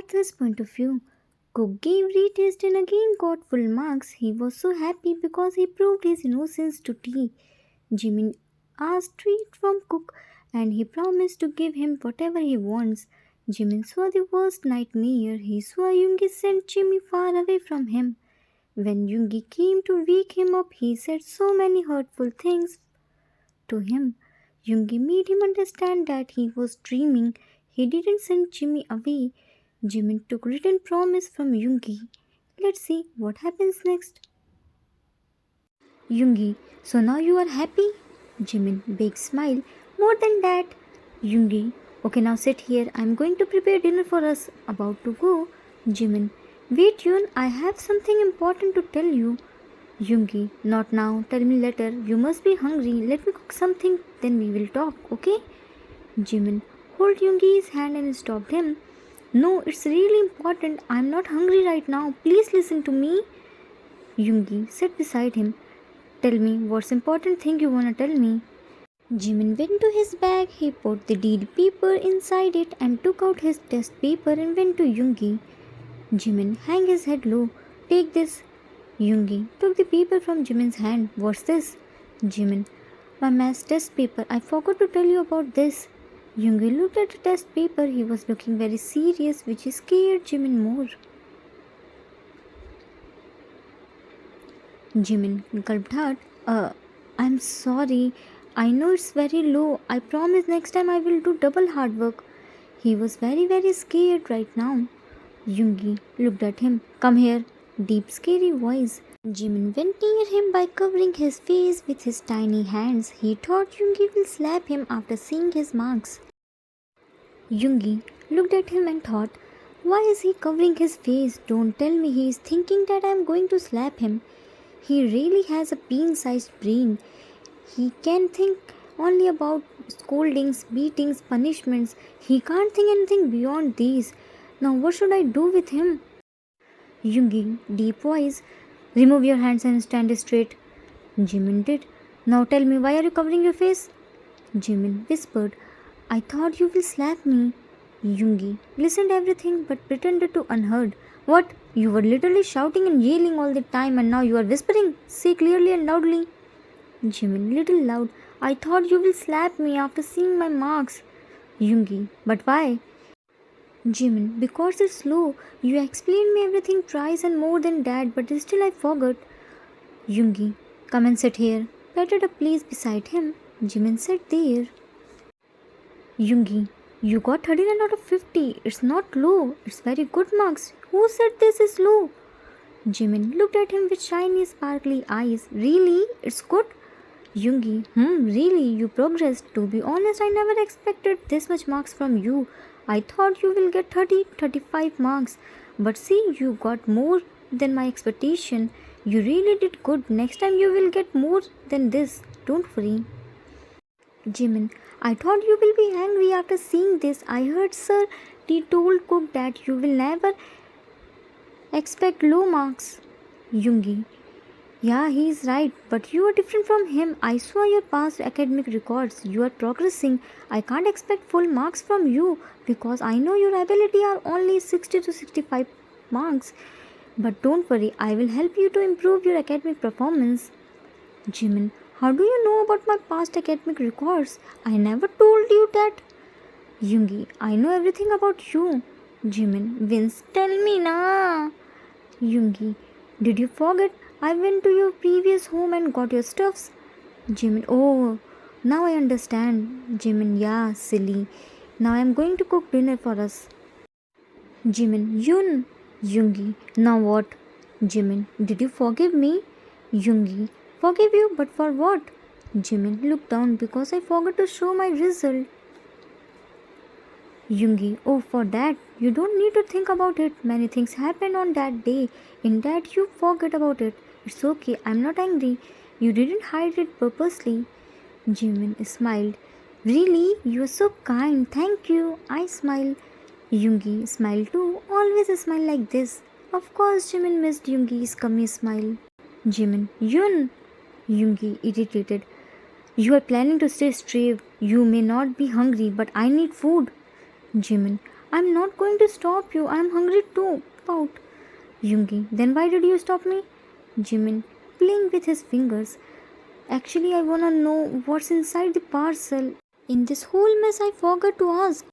like this point of view. Cook gave retest and again got full marks. He was so happy because he proved his innocence to T. Jimin asked treat from Cook and he promised to give him whatever he wants. Jimin saw the worst nightmare. He saw Yoongi send Jimmy far away from him. When Yoongi came to wake him up, he said so many hurtful things to him. Yoongi made him understand that he was dreaming. He didn't send Jimmy away. Jimin took written promise from Yoongi. Let's see what happens next. Yoongi, so now you are happy? Jimin, big smile. More than that. Yoongi, okay, now sit here. I'm going to prepare dinner for us. About to go. Jimin, wait Yoon, I have something important to tell you. Yoongi, not now. Tell me later. You must be hungry. Let me cook something, then we will talk, okay? Jimin, hold Yoongi's hand and stopped him. No, it's really important. I'm not hungry right now. Please listen to me. Yoongi sat beside him. Tell me, what's important thing you wanna tell me? Jimin went to his bag. He put the deal paper inside it and took out his test paper and went to Yoongi. Jimin hung his head low. Take this. Yoongi took the paper from Jimin's hand. What's this? Jimin, my maths test paper. I forgot to tell you about this. Yoongi looked at the test paper. He was looking very serious, which scared Jimin more. Jimin gulped hard. I'm sorry. I know it's very low. I promise next time I will do double hard work. He was very scared right now. Yoongi looked at him. Come here. Deep scary voice. Jimin went near him by covering his face with his tiny hands. He thought Yoongi will slap him after seeing his marks. Yoongi looked at him and thought, why is he covering his face? Don't tell me he is thinking that I am going to slap him. He really has a pea-sized brain. He can think only about scoldings, beatings, punishments. He can't think anything beyond these. Now what should I do with him? Yoongi, deep voice. Remove your hands and stand straight. Jimin did. Now tell me, why are you covering your face? Jimin whispered. I thought you will slap me. Yoongi listened everything but pretended to unheard. What? You were literally shouting and yelling all the time and now you are whispering? Say clearly and loudly. Jimin, little loud. I thought you will slap me after seeing my marks. Yoongi, but why? Jimin, because it's low. You explained me everything twice and more than that, but still I forgot. Yoongi, come and sit here. Patted a place beside him. Jimin sat there. Yoongi, you got 39 out of 50. It's not low. It's very good marks. Who said this is low? Jimin looked at him with shiny, sparkly eyes. Really? It's good? Yoongi, really? You progressed. To be honest, I never expected this much marks from you. I thought you will get 35 marks. But see, you got more than my expectation. You really did good. Next time you will get more than this. Don't worry. Jimin, I thought you will be angry after seeing this. I heard Sir T told Cook that you will never expect low marks. Yoongi, yeah, he is right, but you are different from him. I saw your past academic records. You are progressing. I can't expect full marks from you because I know your ability are only 60 to 65 marks. But don't worry, I will help you to improve your academic performance. Jimin, how do you know about my past academic records? I never told you that. Yoongi, I know everything about you. Jimin, Vince, tell me na. Yoongi, did you forget? I went to your previous home and got your stuffs. Jimin, oh, now I understand. Jimin, yeah, silly. Now I am going to cook dinner for us. Jimin, Yoon. Yoongi, now what? Jimin, did you forgive me? Yoongi, forgive you, but for what? Jimin, look down because I forgot to show my result. Yoongi, oh, for that, you don't need to think about it. Many things happened on that day. In that, you forget about it. It's okay, I'm not angry. You didn't hide it purposely. Jimin smiled. Really? You are so kind. Thank you. I smiled. Yoongi smiled too. Always a smile like this. Of course, Jimin missed Yoongi's cummy smile. Jimin, Yoon. Yoongi irritated. You are planning to stay straight. You may not be hungry, but I need food. Jimin, I'm not going to stop you. I'm hungry too. Pout. Yoongi, then why did you stop me? Jimin, playing with his fingers. Actually, I wanna know what's inside the parcel. In this whole mess, I forgot to ask.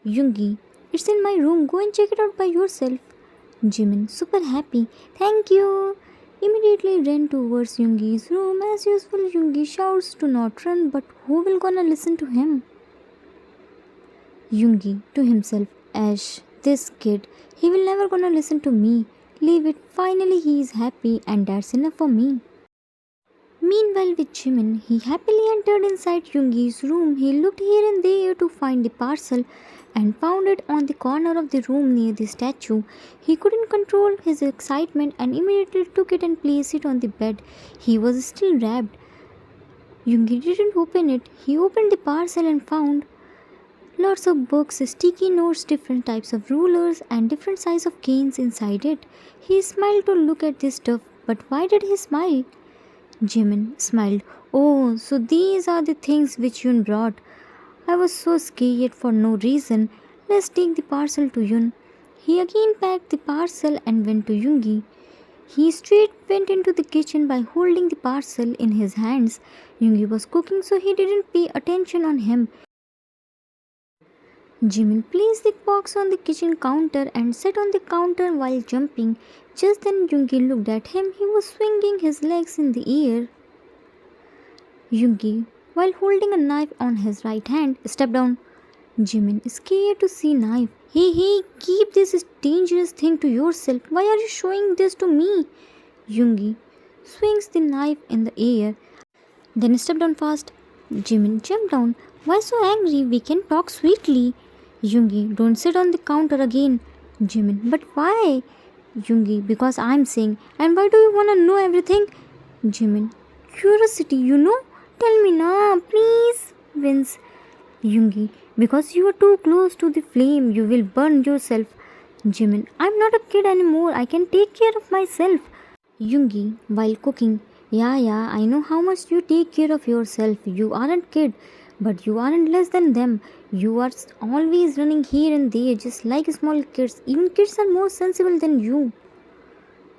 Yoongi, it's in my room. Go and check it out by yourself. Jimin, super happy. Thank you. Immediately ran towards Yoongi's room. As usual, Yoongi shouts to not run, but who will gonna listen to him? Yoongi to himself, Ash, this kid, he will never gonna listen to me. Leave it. Finally, he is happy, and that's enough for me. Meanwhile, with Jimin, he happily entered inside Yoongi's room. He looked here and there to find the parcel and found it on the corner of the room near the statue. He couldn't control his excitement and immediately took it and placed it on the bed. He was still wrapped. Yoongi didn't open it. He opened the parcel and found lots of books, sticky notes, different types of rulers, and different size of canes inside it. He smiled to look at this stuff, but why did he smile? Jimin smiled. Oh, so these are the things which Yoon brought. I was so scared for no reason. Let's take the parcel to Yoon. He again packed the parcel and went to Yoongi. He straight went into the kitchen by holding the parcel in his hands. Yoongi was cooking, so he didn't pay attention on him. Jimin placed the box on the kitchen counter and sat on the counter while jumping. Just then Yoongi looked at him. He was swinging his legs in the air. Yoongi, while holding a knife on his right hand, stepped down. Jimin, scared to see knife. Hey, keep this dangerous thing to yourself. Why are you showing this to me? Yoongi swings the knife in the air. Then step down fast. Jimin jumped down. Why so angry? We can talk sweetly. Yoongi, don't sit on the counter again. Jimin, but why? Yoongi, because I'm saying. And why do you wanna know everything? Jimin, curiosity, you know? Tell me now, please. Wins. Yoongi, because you are too close to the flame, you will burn yourself. Jimin, I'm not a kid anymore. I can take care of myself. Yoongi, while cooking. Yeah, I know how much you take care of yourself. You aren't kid, but you aren't less than them. You are always running here and there just like small kids. Even kids are more sensible than you.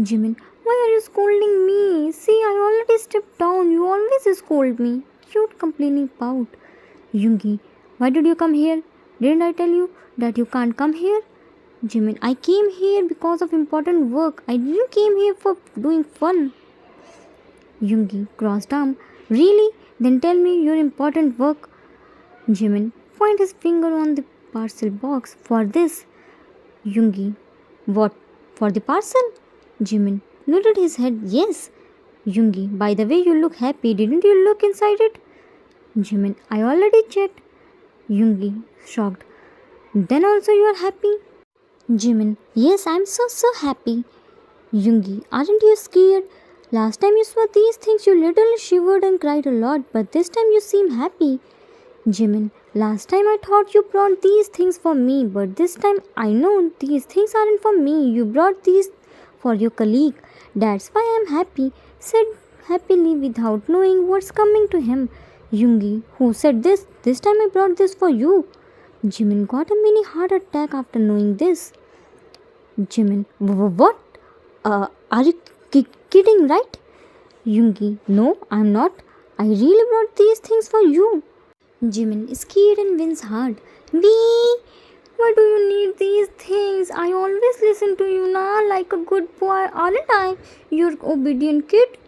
Jimin, why are you scolding me? See, I already stepped down. You always scold me. Cute complaining pout. Yoongi, why did you come here? Didn't I tell you that you can't come here? Jimin, I came here because of important work. I didn't came here for doing fun. Yoongi, crossed arm. Really? Then tell me your important work. Jimin, point his finger on the parcel box. For this. Yoongi, what? For the parcel? Jimin nodded his head. Yes. Yoongi, by the way you look happy. Didn't you look inside it? Jimin, I already checked. Yoongi, shocked. Then also you are happy? Jimin, yes, I'm so happy. Yoongi, aren't you scared? Last time you saw these things you literally shivered and cried a lot, but this time you seem happy. Jimin, last time I thought you brought these things for me, but this time I know these things aren't for me. You brought these for your colleague. That's why I'm happy, said happily without knowing what's coming to him. Yoongi, who said this? This time I brought this for you. Jimin got a mini heart attack after knowing this. Jimin, what? Are you kidding, right? Yoongi, no, I'm not. I really brought these things for you. Jimin, scared and wins hard. Wee! Why do you need these things? I always listen to you now like a good boy, aren't I? You're obedient kid.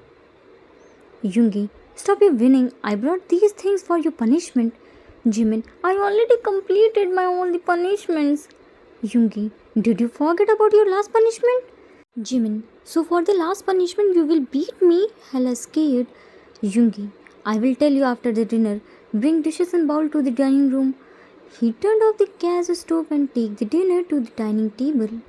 Yoongi, stop your winning. I brought these things for your punishment. Jimin, I already completed my all the punishments. Yoongi, did you forget about your last punishment? Jimin, so for the last punishment you will beat me? Hella scared. Yoongi, I will tell you after the dinner. Bring dishes and bowl to the dining room. He turned off the gas stove and take the dinner to the dining table.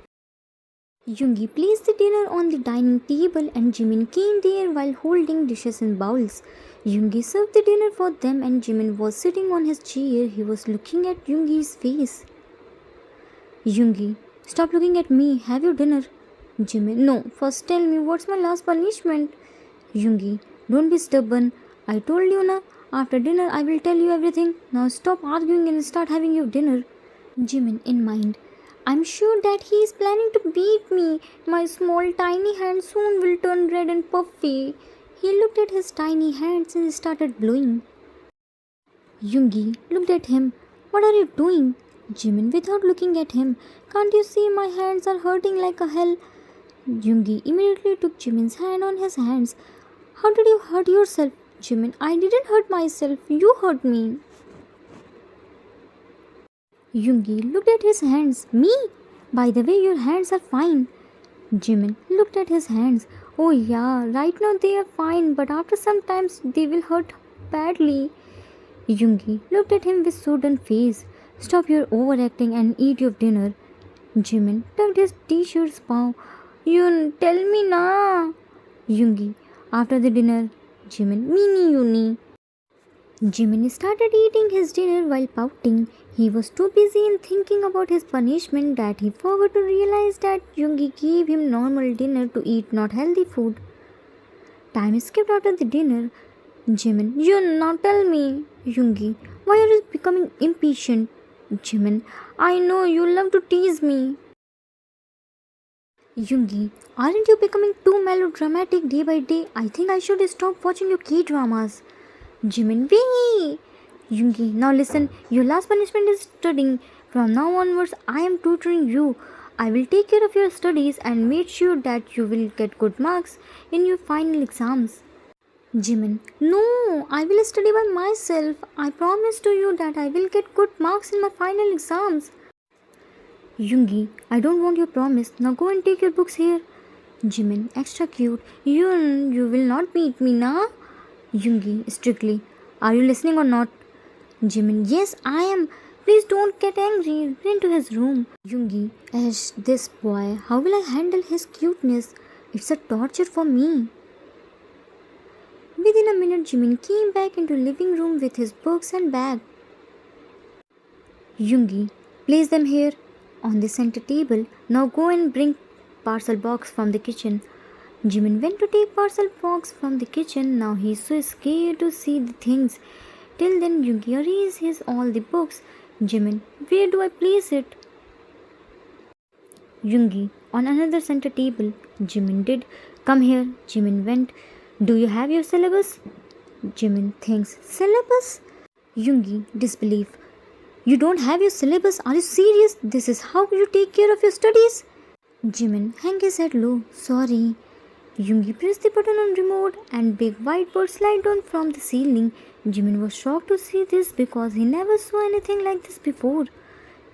Yoongi placed the dinner on the dining table and Jimin came there while holding dishes and bowls. Yoongi served the dinner for them and Jimin was sitting on his chair. He was looking at Yoongi's face. Yoongi, stop looking at me. Have your dinner. Jimin, no. First tell me what's my last punishment. Yoongi, don't be stubborn. I told you na. After dinner I will tell you everything. Now stop arguing and start having your dinner. Jimin in mind. I'm sure that he is planning to beat me. My small tiny hand soon will turn red and puffy. He looked at his tiny hands and started blowing. Yoongi looked at him. What are you doing? Jimin without looking at him. Can't you see my hands are hurting like a hell? Yoongi immediately took Jimin's hand on his hands. How did you hurt yourself? Jimin, I didn't hurt myself. You hurt me. Yoongi looked at his hands. Me? By the way, your hands are fine. Jimin looked at his hands. Oh yeah, right now they are fine, but after some time they will hurt badly. Yoongi looked at him with sudden face. Stop your overacting and eat your dinner. Jimin tugged his t-shirt's paw. Yoon, tell me na. Yoongi, after the dinner. Jimin, meanie Yooni. Jimin started eating his dinner while pouting. He was too busy in thinking about his punishment that he forgot to realize that Yoongi gave him normal dinner to eat, not healthy food. Time skipped after the dinner. Jimin, Yoon, now tell me. Yoongi, why are you becoming impatient? Jimin, I know you love to tease me. Yoongi, aren't you becoming too melodramatic day by day? I think I should stop watching your K-dramas. Jimin, wee! Yoongi, now listen, your last punishment is studying. From now onwards, I am tutoring you. I will take care of your studies and make sure that you will get good marks in your final exams. Jimin, no, I will study by myself. I promise to you that I will get good marks in my final exams. Yoongi, I don't want your promise. Now go and take your books here. Jimin, extra cute. Yoon, you will not beat me, na? Yoongi, strictly. Are you listening or not? Jimin, yes, I am. Please don't get angry. Run into his room. Yoongi, as this boy, how will I handle his cuteness? It's a torture for me. Within a minute, Jimin came back into living room with his books and bag. Yoongi, place them here on the center table. Now go and bring parcel box from the kitchen. Jimin went to take parcel box from the kitchen. Now he is so scared to see the things. Till then, Yoongi arranged his all the books. Jimin, where do I place it? Yoongi, on another center table. Jimin did. Come here. Jimin went. Do you have your syllabus? Jimin thinks. Syllabus? Yoongi, disbelief. You don't have your syllabus? Are you serious? This is how you take care of your studies? Jimin hung his head low. Sorry. Yoongi pressed the button on remote and big white bird slid down from the ceiling. Jimin was shocked to see this because he never saw anything like this before.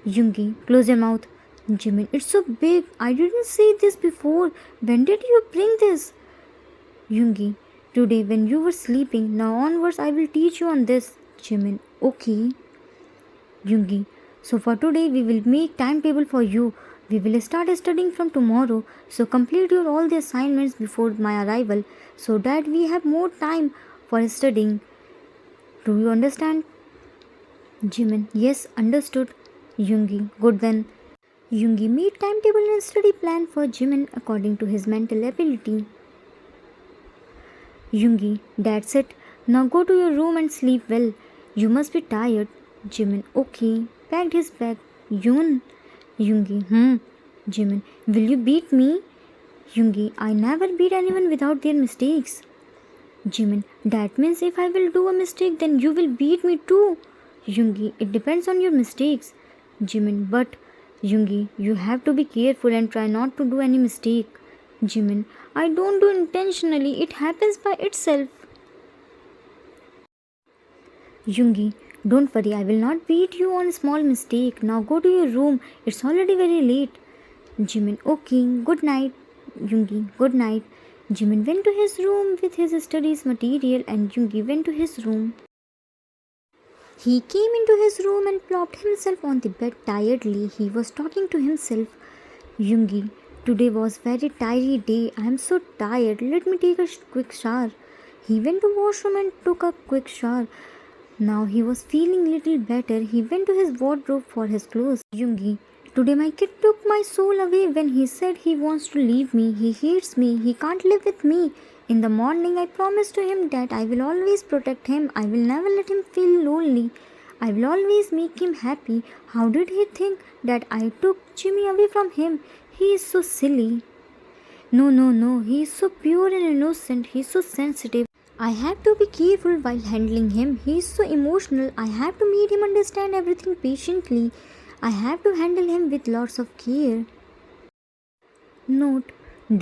Yoongi, close your mouth. Jimin, it's so big. I didn't see this before. When did you bring this? Yoongi, today when you were sleeping. Now onwards I will teach you on this. Jimin, okay. Yoongi, so for today we will make timetable for you. We will start studying from tomorrow. So complete your all the assignments before my arrival so that we have more time for studying. Do you understand? Jimin, yes, understood. Yoongi, good then. Yoongi made timetable and study plan for Jimin according to his mental ability. Yoongi, that's it. Now go to your room and sleep well. You must be tired. Jimin, okay. Packed his bag. Yoon. Yoongi, Jimin, will you beat me? Yoongi, I never beat anyone without their mistakes. Jimin, that means if I will do a mistake, then you will beat me too. Yoongi, it depends on your mistakes. Jimin, but Yoongi, you have to be careful and try not to do any mistake. Jimin, I don't do intentionally, it happens by itself. Yoongi, don't worry, I will not beat you on a small mistake. Now go to your room, it's already very late. Jimin, okay, good night. Yoongi, good night. Jimin went to his room with his studies material and Yoongi went to his room. He came into his room and plopped himself on the bed tiredly. He was talking to himself. Yoongi, today was very tiring day. I am so tired. Let me take a quick shower. He went to washroom and took a quick shower. Now he was feeling little better. He went to his wardrobe for his clothes. Yoongi, today my kid took my soul away when he said he wants to leave me. He hates me. He can't live with me. In the morning I promised to him that I will always protect him. I will never let him feel lonely. I will always make him happy. How did he think that I took Jimmy away from him? He is so silly. No, no, no. He is so pure and innocent. He is so sensitive. I have to be careful while handling him. He is so emotional. I have to make him understand everything patiently. I have to handle him with lots of care. Note: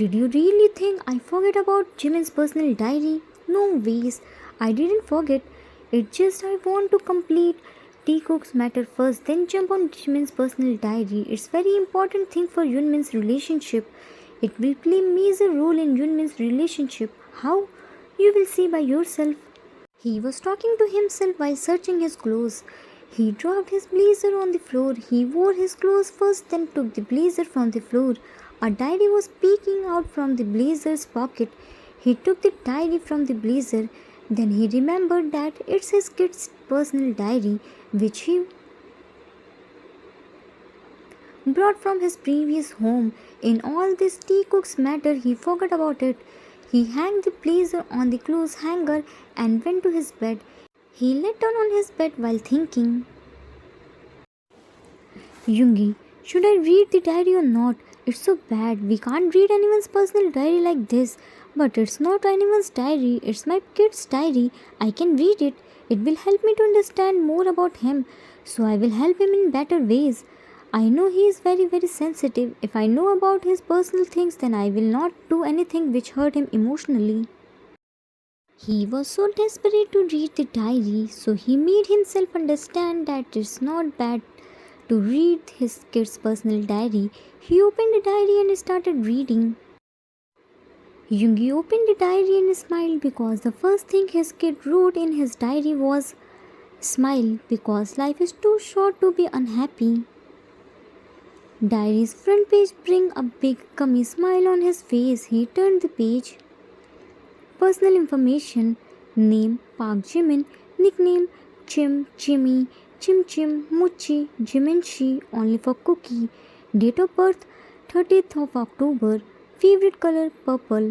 did you really think I forget about Jimin's personal diary? No ways. I didn't forget. It's just I want to complete Taekook's matter first, then jump on Jimin's personal diary. It's very important thing for Yoonmin's relationship. It will play major role in Yoonmin's relationship. How? You will see by yourself. He was talking to himself while searching his clothes. He dropped his blazer on the floor. He wore his clothes first, then took the blazer from the floor. A diary was peeking out from the blazer's pocket. He took the diary from the blazer. Then he remembered that it's his kid's personal diary, which he brought from his previous home. In all this Taekook's matter, he forgot about it. He hung the blazer on the clothes hanger and went to his bed. He lay down on his bed while thinking. Yoongi, should I read the diary or not? It's so bad. We can't read anyone's personal diary like this. But it's not anyone's diary. It's my kid's diary. I can read it. It will help me to understand more about him. So I will help him in better ways. I know he is very, very sensitive. If I know about his personal things, then I will not do anything which hurt him emotionally. He was so desperate to read the diary, so he made himself understand that it's not bad to read his kid's personal diary. He opened the diary and started reading. Yoongi opened the diary and smiled because the first thing his kid wrote in his diary was, "Smile because life is too short to be unhappy." Diary's front page bring a big gummy smile on his face. He turned the page. Personal information: name Park Jimin, nickname Chim, Jimmy, Chim Chim, Muchi, Jimin only for cookie. Date of birth 30th of October. Favorite color purple.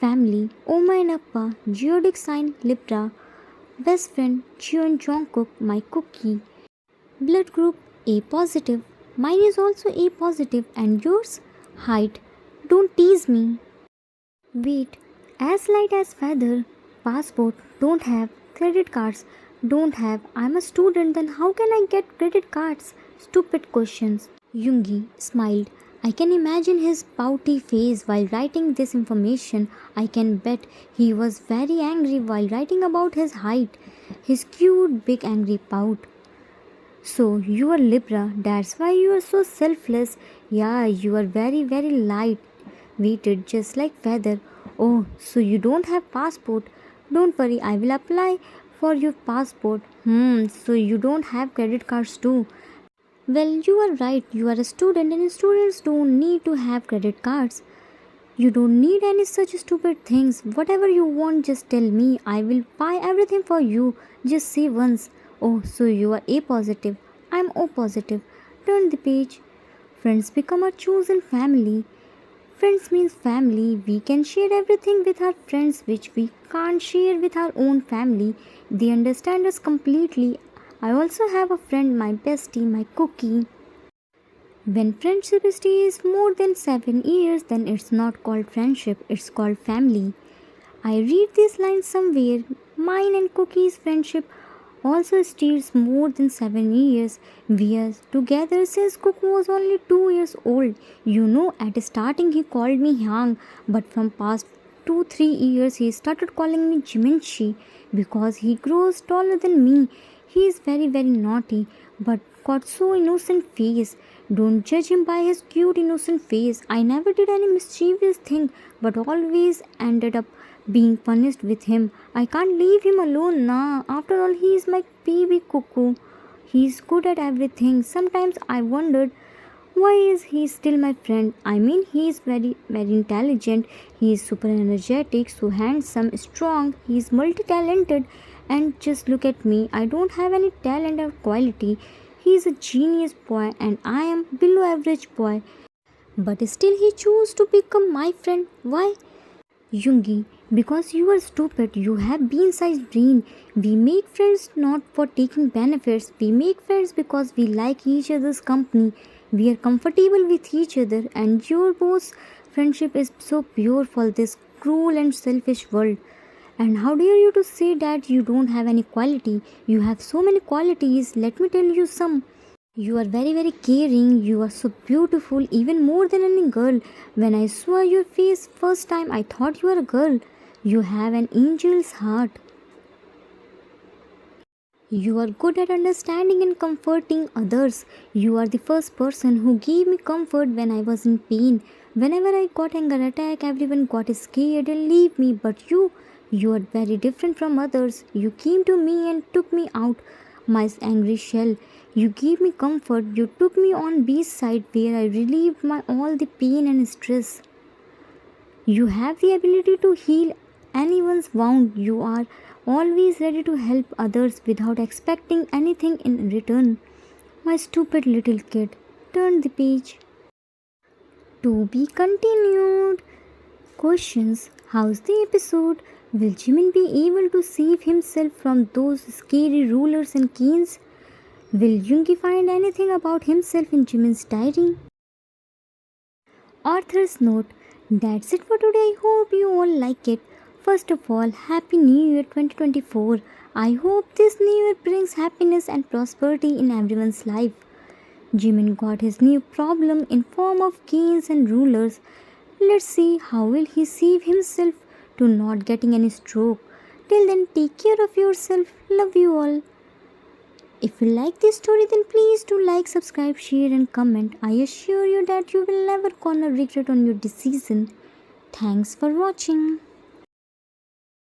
Family Oma and Appa. Zodiac sign Libra. Best friend Jikook, my cookie. Blood group A positive. Mine is also A positive. And yours? Height. Don't tease me. Weight as light as feather. Passport don't have. Credit cards don't have. I'm a student, then how can I get credit cards? Stupid questions. Yoongi smiled. I can imagine his pouty face while writing this information. I can bet he was very angry while writing about his height. His cute big angry pout. So you are Libra, that's why you are so selfless. Yeah, you are very, very light weighted, just like feather. Oh, so you don't have passport. Don't worry, I will apply for your passport. So you don't have credit cards too. Well, you are right. You are a student and students don't need to have credit cards. You don't need any such stupid things. Whatever you want, just tell me. I will buy everything for you. Just say once. Oh, so you are A positive. I'm O positive. Turn the page. Friends become our chosen family. Friends means family. We can share everything with our friends which we can't share with our own family. They understand us completely. I also have a friend, my bestie, my cookie. When friendship stays more than 7 years, then it's not called friendship, it's called family. I read these lines somewhere. Mine and Cookie's friendship also stays more than 7 years. We are together since Cook was only 2 years old. You know, at starting he called me young, but from past 2-3 years he started calling me Jimin because he grows taller than me. He is very, very naughty, but got so innocent face. Don't judge him by his cute innocent face. I never did any mischievous thing, but always ended up being punished with him. I can't leave him alone now. After all, he is my baby cuckoo. He's good at everything. Sometimes I wondered, why is he still my friend? I mean, he is very, very intelligent. He is super energetic, so handsome, strong. He is multi-talented. And just look at me. I don't have any talent or quality. He is a genius boy and I am below average boy. But still he chose to become my friend. Why? Yoongi, because you are stupid, you have bean-sized brain. We make friends not for taking benefits. We make friends because we like each other's company. We are comfortable with each other, and your boss friendship is so pure for this cruel and selfish world. And how dare you to say that you don't have any quality? You have so many qualities. Let me tell you some. You are very, very caring. You are so beautiful, even more than any girl. When I saw your face first time, I thought you were a girl. You have an angel's heart. You are good at understanding and comforting others. You are the first person who gave me comfort when I was in pain. Whenever I got anger attack, everyone got scared and leave me. But you are very different from others. You came to me and took me out my angry shell. You gave me comfort. You took me on beach side where I relieved my all the pain and stress. You have the ability to heal anyone's wound. You are always ready to help others without expecting anything in return. My stupid little kid. Turn the page. To be continued. Questions. How's the episode? Will Jimin be able to save himself from those scary rulers and kings? Will Yoongi find anything about himself in Jimin's diary? Author's note. That's it for today. I hope you all like it. First of all, Happy New Year 2024. I hope this new year brings happiness and prosperity in everyone's life. Jimin got his new problem in form of kings and rulers. Let's see how will he save himself to not getting any stroke. Till then, take care of yourself. Love you all. If you like this story, then please do like, subscribe, share and comment. I assure you that you will never gonna regret on your decision. Thanks for watching.